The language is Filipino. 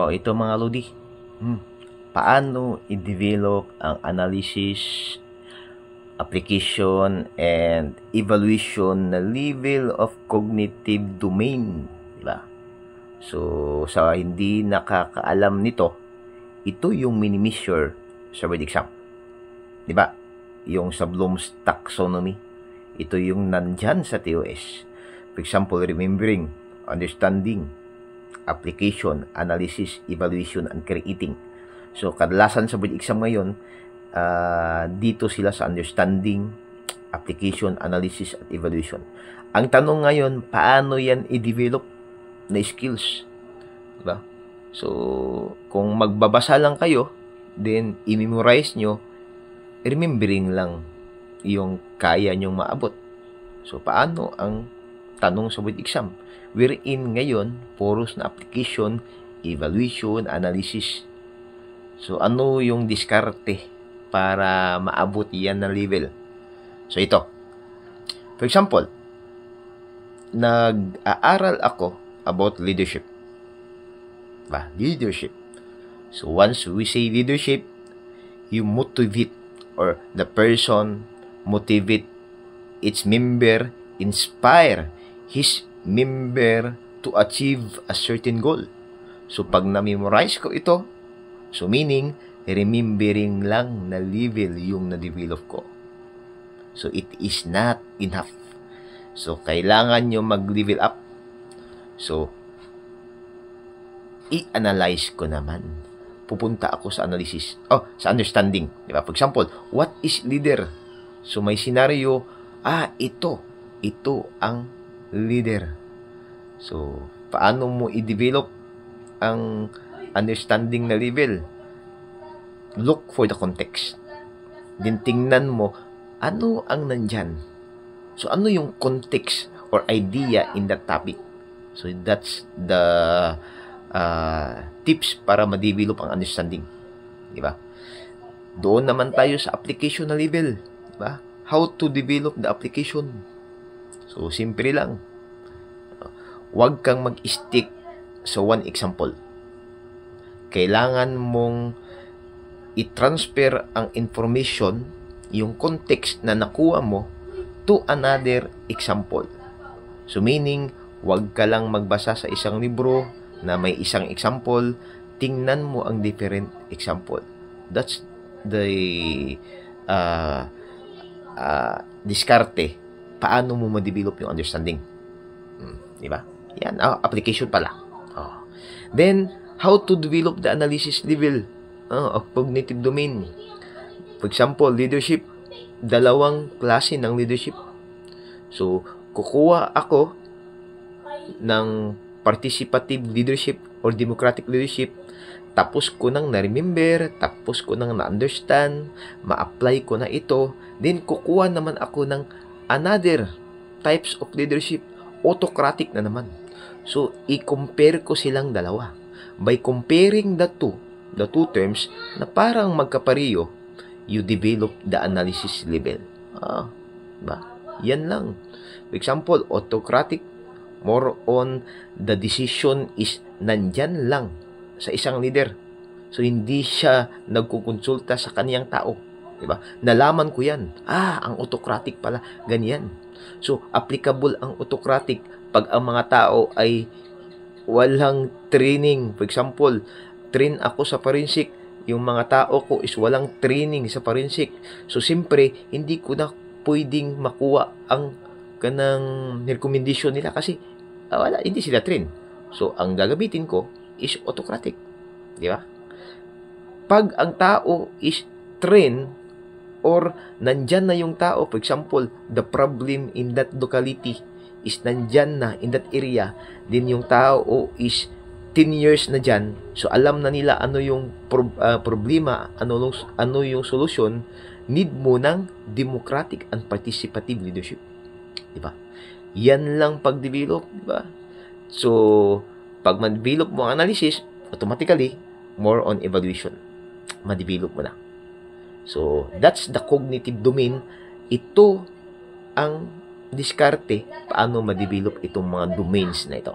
Ito mga Lodi, paano i-develop ang analysis, application, and evaluation na level of cognitive domain, diba? So, sa hindi nakakaalam nito, ito yung mini-measure sa board exam. Diba? Yung sa Bloom's taxonomy, ito yung nandyan sa TOS. For example, remembering, understanding, application, analysis, evaluation, and creating. So, kadalasan sa board exam ngayon, dito sila sa understanding, application, analysis, at evaluation. Ang tanong ngayon, paano yan i-develop na skills? Diba? So, kung magbabasa lang kayo, then i-memorize nyo, remembering lang yung kaya nyong maabot. So, paano ang tanong sa board exam? Wherein ngayon, puros na application, evaluation, analysis. So, ano yung diskarte para maabot yan na level? So, ito. For example, nag-aaral ako about leadership. Leadership. So, once we say leadership, you motivate or the person motivate its member, inspire his member to achieve a certain goal. So, pag na-memorize ko ito, so meaning, remembering lang na level yung na-develop ko. So, it is not enough. So, kailangan nyo mag-level up. So, i-analyze ko naman. Pupunta ako sa analysis. Sa understanding. Diba? For example, what is leader? So, may scenario, ito ang leader. So, paano mo i-develop ang understanding na level? Look for the context. Then, tingnan mo, ano ang nandyan? So, ano yung context or idea in that topic? So, that's the tips para ma-develop ang understanding. Diba? Doon naman tayo sa application na level. Diba? How to develop the application. So, simple lang. Huwag kang mag-stick sa one example. Kailangan mong i-transfer ang information, yung context na nakuha mo, to another example. So, meaning, huwag ka lang magbasa sa isang libro na may isang example, tingnan mo ang different example. That's the diskarte. Paano mo ma-develop yung understanding? Diba? Yan, application pala. Then, how to develop the analysis level of cognitive domain. For example, leadership. Dalawang klase ng leadership. So, kukuha ako ng participative leadership or democratic leadership, tapos ko nang na-remember, tapos ko nang na-understand, ma-apply ko na ito, then kukuha naman ako ng another types of leadership, autocratic na naman. So, i-compare ko silang dalawa. By comparing the two terms na parang magkapareho, you develop the analysis level. Yan lang. For example, autocratic, more on the decision is nandyan lang sa isang leader. So, hindi siya nagkukonsulta sa kaniyang tao. Diba? Nalaman ko yan. Ang autocratic pala. Ganyan. So, applicable ang autocratic pag ang mga tao ay walang training. For example, train ako sa forensic. Yung mga tao ko is walang training sa forensic. So, siyempre, hindi ko na pwedeng makuha ang kanang recommendation nila kasi hindi sila train. So, ang gagamitin ko is autocratic. Di ba? Pag ang tao is train or nandyan na yung tao, for example, the problem in that locality is nandyan na in that area, then yung tao is 10 years na dyan, so alam na nila ano yung problema, ano yung solution, need mo ng democratic and participative leadership. Diba? Yan lang pag-develop, diba? So, pag ma-develop mo ang analysis, automatically, more on evaluation. Ma-develop mo na. So, that's the cognitive domain. Ito ang diskarte paano ma-develop itong mga domains na ito.